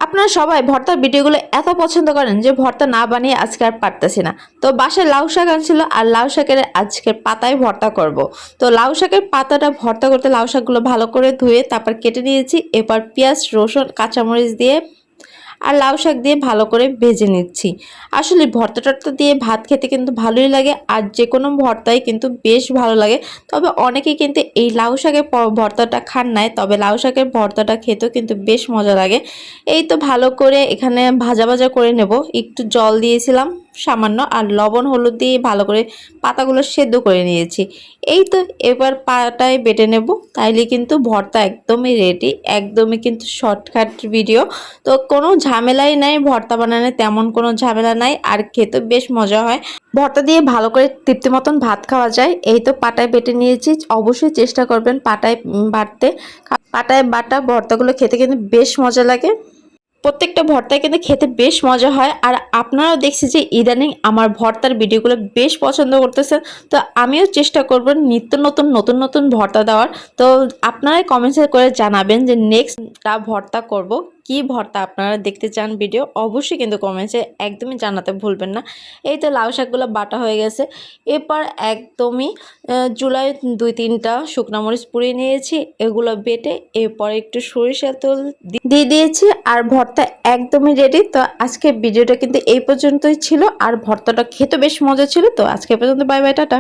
আপনারা সবাই ভর্তার ভিডিওগুলো এত পছন্দ করেন যে ভর্তা না বানিয়ে আজকে আর পারতেছি না। তো বাসায় লাউ শাক আনছিল আর লাউ শাকের আজকের পাতায় ভর্তা করব। তো লাউ শাকের পাতাটা ভর্তা করতে লাউ শাকগুলো ভালো করে ধুয়ে তারপর কেটে নিয়েছি। এরপর পেঁয়াজ রসুন কাঁচামরিচ দিয়ে আর লাউ শাক দিয়ে ভালো করে ভেজে নিচ্ছি। আসলে ভর্তা টর্তা দিয়ে ভাত খেতে কিন্তু ভালোই লাগে, আর যে কোনো ভর্তাই কিন্তু বেশ ভালো লাগে। তবে অনেকেই কিন্তু এই লাউ শাকের ভর্তাটা খান নাই, তবে লাউ শাকের ভর্তাটা খেতেও কিন্তু বেশ মজা লাগে। এই তো ভালো করে এখানে ভাজা ভাজা করে নেব। একটু জল দিয়েছিলাম সামান্য, আর লবণ হলুদ দিয়ে ভালো করে পাতাগুলো সেদ্ধ করে নিয়েছি। এই তো এবার পাটায় বেটে নেব, তাইলে কিন্তু ভর্তা একদমই রেডি। একদমই কিন্তু শর্টকাট ভিডিও। তো কোনো ঝামেলাই নাই ভর্তা বানানো, তেমন কোনো ঝামেলা নাই, আর খেতে বেশ মজা হয়। ভর্তা দিয়ে ভালো করে তৃপ্তি মতন ভাত খাওয়া যায়। এই তো পাটায় বেটে নিয়েছি। অবশ্যই চেষ্টা করবেন পাটায় বাটতে। পাটায় বাটা ভর্তাগুলো খেতে কিন্তু বেশ মজা লাগে। প্রত্যেকটা ভর্তায় কিন্তু খেতে বেশ মজা হয়। আর আপনারাও দেখছি যে ইদানিং আমার ভর্তার ভিডিওগুলো বেশ পছন্দ করতেছেন। তো আমিও চেষ্টা করব নিত্য নতুন নতুন নতুন ভর্তা দেওয়ার। তো আপনারাই কমেন্টে করে জানাবেন যে নেক্সটটা ভর্তা করব, কি ভর্তা আপনারা দেখতে চান ভিডিও, অবশ্যই কিন্তু কমেন্টে একদমই জানাতে ভুলবেন না। এই তো লাউ শাকগুলো বাটা হয়ে গেছে। এরপর একদমই চুলায় 2-3টা শুকনো মরিচ পুড়িয়ে নিয়েছি, এগুলো বেটে এরপর একটু সরিষার তেল দিয়ে দিয়েছি, আর ভর্তা একদমই রেডি। তো আজকে ভিডিওটা কিন্তু এই পর্যন্তই ছিল, আর ভর্তাটা খেতে বেশ মজা ছিল। তো আজকে পর্যন্ত, বাই বাই, টাটা।